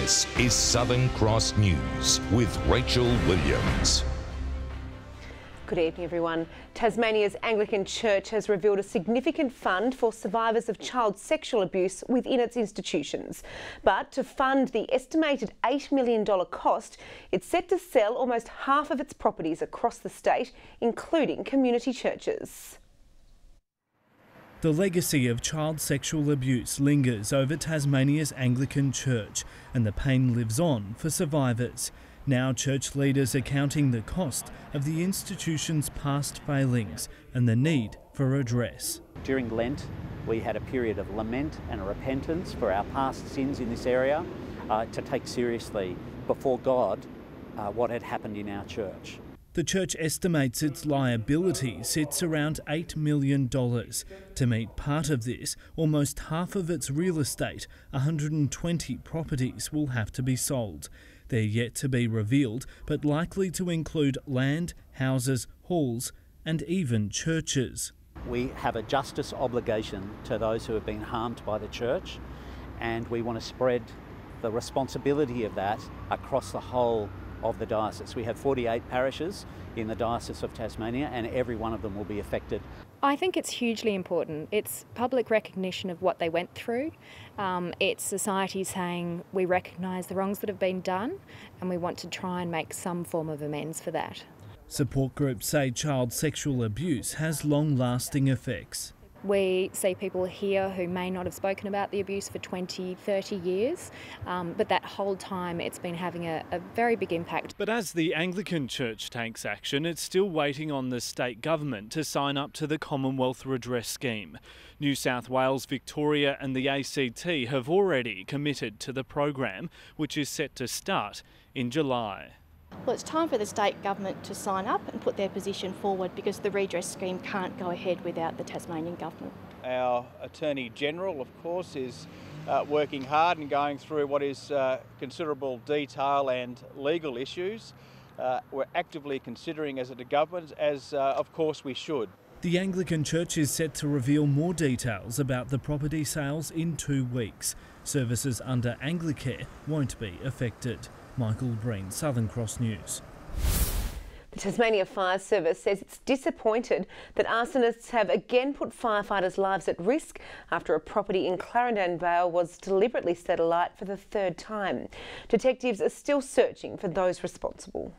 This is Southern Cross News with Rachel Williams. Good evening, everyone. Tasmania's Anglican Church has revealed a significant fund for survivors of child sexual abuse within its institutions. But to fund the estimated $8 million cost, it's set to sell almost half of its properties across the state, including community churches. The legacy of child sexual abuse lingers over Tasmania's Anglican Church, and the pain lives on for survivors. Now church leaders are counting the cost of the institution's past failings and the need for redress. During Lent, we had a period of lament and a repentance for our past sins in this area, to take seriously before God what had happened in our church. The church estimates its liability sits around $8 million. To meet part of this, almost half of its real estate, 120 properties, will have to be sold. They're yet to be revealed, but likely to include land, houses, halls, and even churches. We have a justice obligation to those who have been harmed by the church, and we want to spread the responsibility of that across the whole of the diocese. We have 48 parishes in the Diocese of Tasmania, and every one of them will be affected. I think it's hugely important. It's public recognition of what they went through. It's society saying we recognise the wrongs that have been done and we want to try and make some form of amends for that. Support groups say child sexual abuse has long-lasting effects. We see people here who may not have spoken about the abuse for 20, 30 years, but that whole time it's been having a very big impact. But as the Anglican Church takes action, it's still waiting on the state government to sign up to the Commonwealth Redress Scheme. New South Wales, Victoria and the ACT have already committed to the program, which is set to start in July. Well, it's time for the state government to sign up and put their position forward, because the redress scheme can't go ahead without the Tasmanian government. Our Attorney General, of course, is working hard and going through what is considerable detail and legal issues. We're actively considering as a government, as of course we should. The Anglican Church is set to reveal more details about the property sales in 2 weeks. Services under Anglicare won't be affected. Michael Breen, Southern Cross News. The Tasmania Fire Service says it's disappointed that arsonists have again put firefighters' lives at risk after a property in Clarendon Vale was deliberately set alight for the 3rd time. Detectives are still searching for those responsible.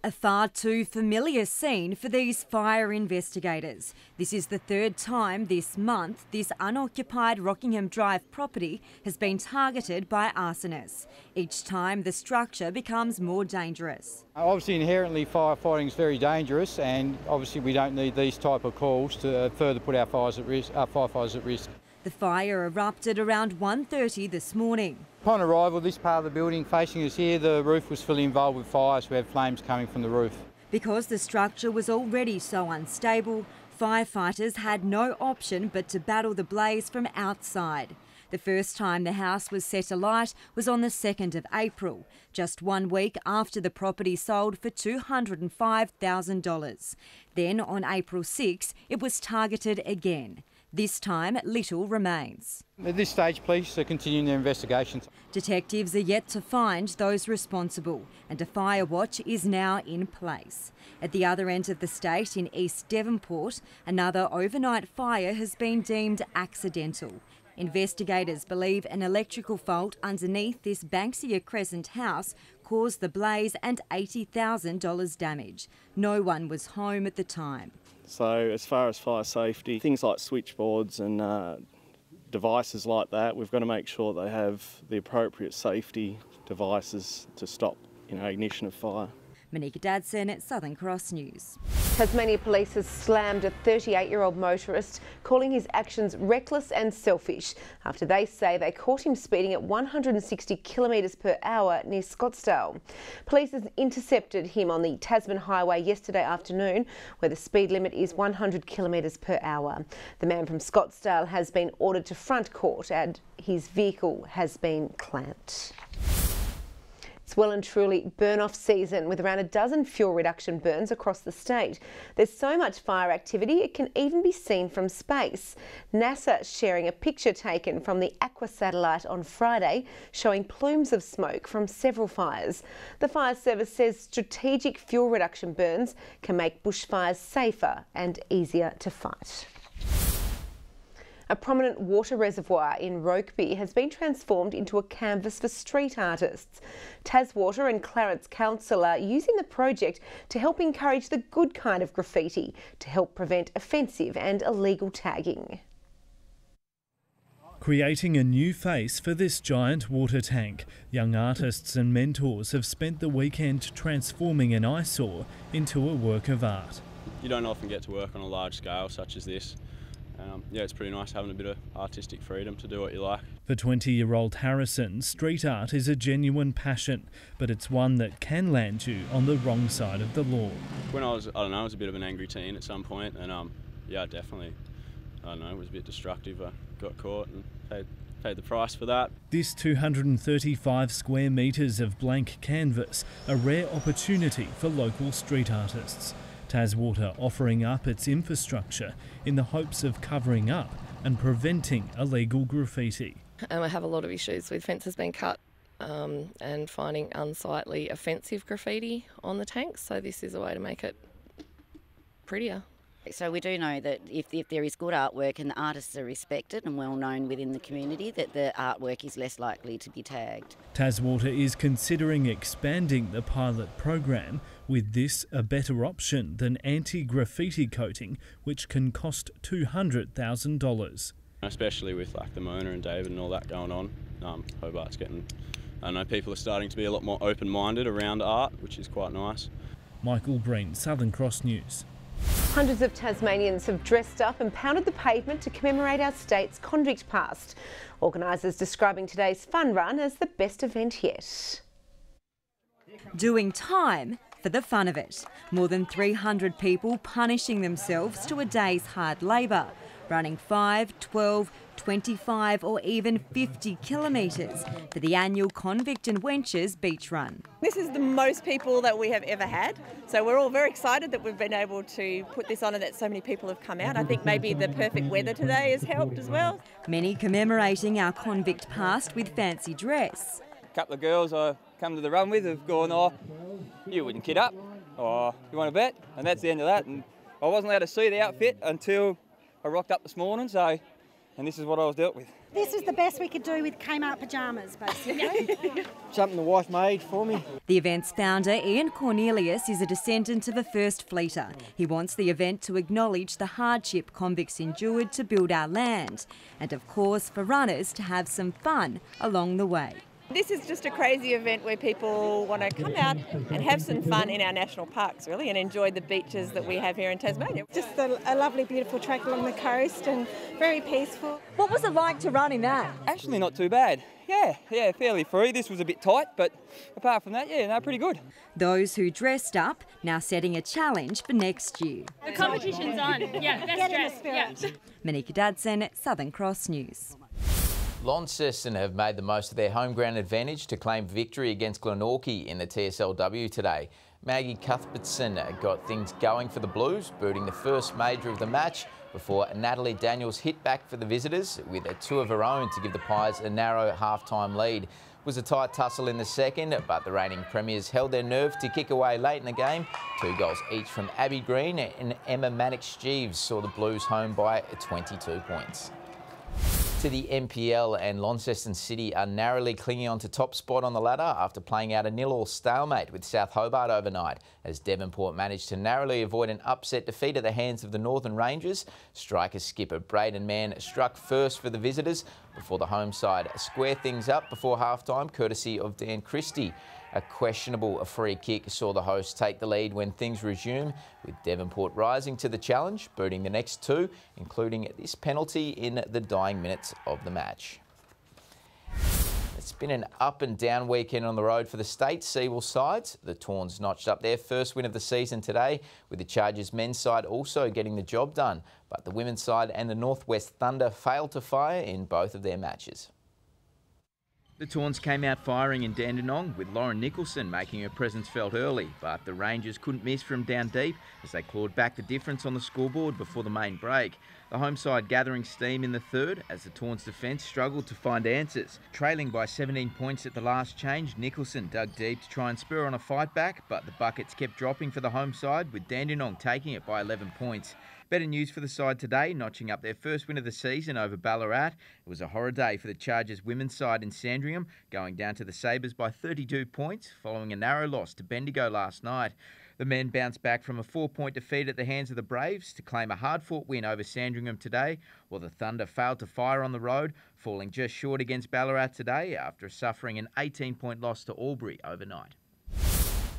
A far too familiar scene for these fire investigators. This is the 3rd time this month this unoccupied Rockingham Drive property has been targeted by arsonists. Each time the structure becomes more dangerous. Obviously inherently firefighting is very dangerous, and obviously we don't need these type of calls to further put our firefighters at risk. The fire erupted around 1:30 this morning. Upon arrival, this part of the building facing us here, the roof was fully involved with fire, so we had flames coming from the roof. Because the structure was already so unstable, firefighters had no option but to battle the blaze from outside. The first time the house was set alight was on the 2nd of April, just 1 week after the property sold for $205,000. Then on April 6, it was targeted again. This time, little remains. At this stage, police are continuing their investigations. Detectives are yet to find those responsible, and a fire watch is now in place. At the other end of the state, in East Devonport, another overnight fire has been deemed accidental. Investigators believe an electrical fault underneath this Banksia Crescent house caused the blaze and $80,000 damage. No one was home at the time. So as far as fire safety, things like switchboards and devices like that, we've got to make sure they have the appropriate safety devices to stop, ignition of fire. Monica Dadson at Southern Cross News. Tasmania Police has slammed a 38-year-old motorist, calling his actions reckless and selfish after they say they caught him speeding at 160 kilometres per hour near Scottsdale. Police has intercepted him on the Tasman Highway yesterday afternoon, where the speed limit is 100 kilometres per hour. The man from Scottsdale has been ordered to front court and his vehicle has been clamped. It's well and truly burn-off season with around a dozen fuel reduction burns across the state. There's so much fire activity it can even be seen from space. NASA sharing a picture taken from the Aqua satellite on Friday showing plumes of smoke from several fires. The fire service says strategic fuel reduction burns can make bushfires safer and easier to fight. A prominent water reservoir in Rokeby has been transformed into a canvas for street artists. Taswater and Clarence Council are using the project to help encourage the good kind of graffiti to help prevent offensive and illegal tagging. Creating a new face for this giant water tank, young artists and mentors have spent the weekend transforming an eyesore into a work of art. You don't often get to work on a large scale such as this. Yeah, it's pretty nice having a bit of artistic freedom to do what you like. For 20-year-old Harrison, street art is a genuine passion, but it's one that can land you on the wrong side of the law. When I was a bit of an angry teen at some point, and yeah, definitely, it was a bit destructive. I got caught and paid the price for that. This 235 square metres of blank canvas, a rare opportunity for local street artists. Taswater offering up its infrastructure in the hopes of covering up and preventing illegal graffiti. I have a lot of issues with fences being cut and finding unsightly, offensive graffiti on the tanks, so this is a way to make it prettier. So we do know that if there is good artwork and the artists are respected and well known within the community, that the artwork is less likely to be tagged. Taswater is considering expanding the pilot program, with this a better option than anti-graffiti coating, which can cost $200,000. Especially with like the Mona and David and all that going on, Hobart's getting, I know people are starting to be a lot more open-minded around art, which is quite nice. Michael Breen, Southern Cross News. Hundreds of Tasmanians have dressed up and pounded the pavement to commemorate our state's convict past. Organisers describing today's fun run as the best event yet. Doing time for the fun of it. More than 300 people punishing themselves to a day's hard labour, running 5, 12, 25 or even 50 kilometres for the annual Convict and Wenches Beach Run. This is the most people that we have ever had, so we're all very excited that we've been able to put this on and that so many people have come out. I think maybe the perfect weather today has helped as well. Many commemorating our convict past with fancy dress. A couple of girls I come to the run with have gone, oh, you wouldn't kid up, or you want to bet? And that's the end of that. And I wasn't allowed to see the outfit until I rocked up this morning, and this is what I was dealt with. This is the best we could do with Kmart pyjamas, basically. Something the wife made for me. The event's founder, Ian Cornelius, is a descendant of a first fleeter. He wants the event to acknowledge the hardship convicts endured to build our land, and of course for runners to have some fun along the way. This is just a crazy event where people want to come out and have some fun in our national parks, really, and enjoy the beaches that we have here in Tasmania. Just a lovely, beautiful track along the coast and very peaceful. What was it like to run in that? Actually not too bad. Yeah, fairly free. This was a bit tight, but apart from that, yeah, no, pretty good. Those who dressed up now setting a challenge for next year. The competition's on. Yeah, best dress. Yeah. Monica Dadson, Southern Cross News. Launceston have made the most of their home ground advantage to claim victory against Glenorchy in the TSLW today. Maggie Cuthbertson got things going for the Blues, booting the first major of the match before Natalie Daniels hit back for the visitors with a two of her own to give the Pies a narrow half-time lead. It was a tight tussle in the second, but the reigning premiers held their nerve to kick away late in the game. 2 goals each from Abby Green and Emma Mannix-Jeeves saw the Blues home by 22 points. To the NPL, and Launceston City are narrowly clinging on to top spot on the ladder after playing out a 0-0 stalemate with South Hobart overnight, as Devonport managed to narrowly avoid an upset defeat at the hands of the Northern Rangers. Striker skipper Braden Mann struck first for the visitors before the home side square things up before half-time, courtesy of Dan Christie. A questionable free kick saw the hosts take the lead when things resumed, with Devonport rising to the challenge, booting the next 2, including this penalty in the dying minutes of the match. It's been an up and down weekend on the road for the state Seawolf sides. The Tawns notched up their first win of the season today, with the Chargers men's side also getting the job done. But the women's side and the Northwest Thunder failed to fire in both of their matches. The Tawns came out firing in Dandenong, with Lauren Nicholson making her presence felt early, but the Rangers couldn't miss from down deep as they clawed back the difference on the scoreboard before the main break. The home side gathering steam in the third as the Tawns defence struggled to find answers. Trailing by 17 points at the last change, Nicholson dug deep to try and spur on a fight back, but the buckets kept dropping for the home side, with Dandenong taking it by 11 points. Better news for the side today, notching up their first win of the season over Ballarat. It was a horror day for the Chargers women's side in Sandringham, going down to the Sabres by 32 points following a narrow loss to Bendigo last night. The men bounced back from a 4-point defeat at the hands of the Braves to claim a hard-fought win over Sandringham today, while the Thunder failed to fire on the road, falling just short against Ballarat today after suffering an 18-point loss to Albury overnight.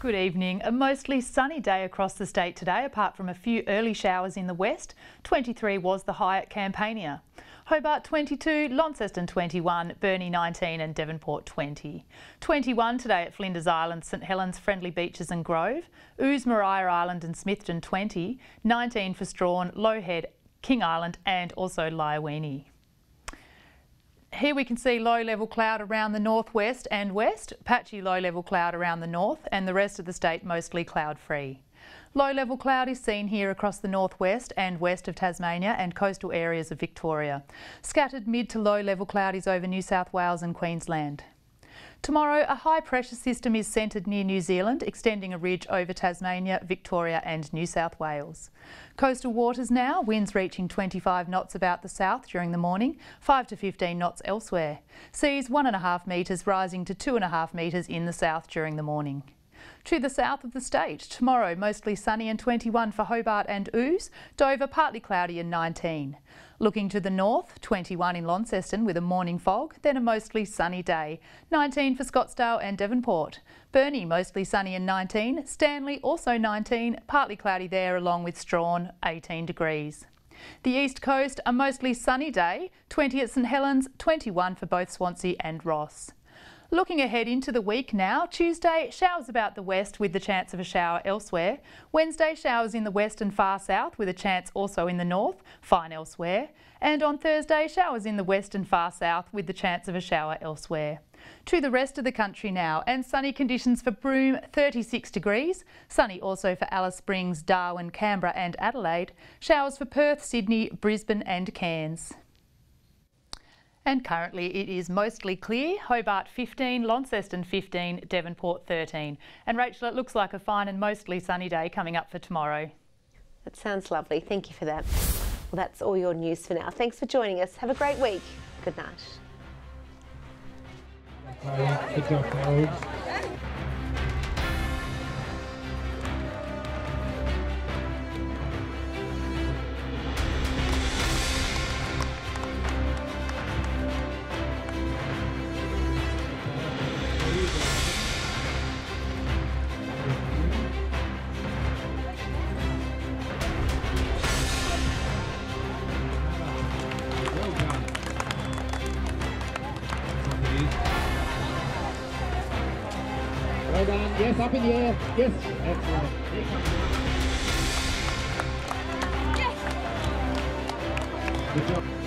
Good evening. A mostly sunny day across the state today, apart from a few early showers in the west. 23 was the high at Campania. Hobart 22, Launceston 21, Burnie 19 and Devonport 20. 21 today at Flinders Island, St Helens, Friendly Beaches and Grove. Ouse, Maria Island and Smithton 20. 19 for Strawn, Lowhead, King Island and also Liawini. Here we can see low-level cloud around the northwest and west, patchy low-level cloud around the north and the rest of the state mostly cloud-free. Low-level cloud is seen here across the northwest and west of Tasmania and coastal areas of Victoria. Scattered mid to low-level cloud is over New South Wales and Queensland. Tomorrow, a high-pressure system is centred near New Zealand, extending a ridge over Tasmania, Victoria and New South Wales. Coastal waters now, winds reaching 25 knots about the south during the morning, 5 to 15 knots elsewhere. Seas 1.5 metres rising to 2.5 metres in the south during the morning. To the south of the state, tomorrow mostly sunny and 21 for Hobart and Ouse, Dover partly cloudy and 19. Looking to the north, 21 in Launceston with a morning fog, then a mostly sunny day, 19 for Scottsdale and Devonport. Burnie mostly sunny and 19, Stanley also 19, partly cloudy there along with Strawn, 18 degrees. The east coast, a mostly sunny day, 20 at St Helens, 21 for both Swansea and Ross. Looking ahead into the week now, Tuesday, showers about the west with the chance of a shower elsewhere. Wednesday, showers in the west and far south with a chance also in the north, fine elsewhere. And on Thursday, showers in the west and far south with the chance of a shower elsewhere. To the rest of the country now, and sunny conditions for Broome, 36 degrees. Sunny also for Alice Springs, Darwin, Canberra and Adelaide. Showers for Perth, Sydney, Brisbane and Cairns. And currently it is mostly clear, Hobart 15, Launceston 15, Devonport 13. And Rachel, it looks like a fine and mostly sunny day coming up for tomorrow. That sounds lovely. Thank you for that. Well, that's all your news for now. Thanks for joining us. Have a great week. Good night. Well done. Yes, up in the air. Yes, excellent. Yes. Good job.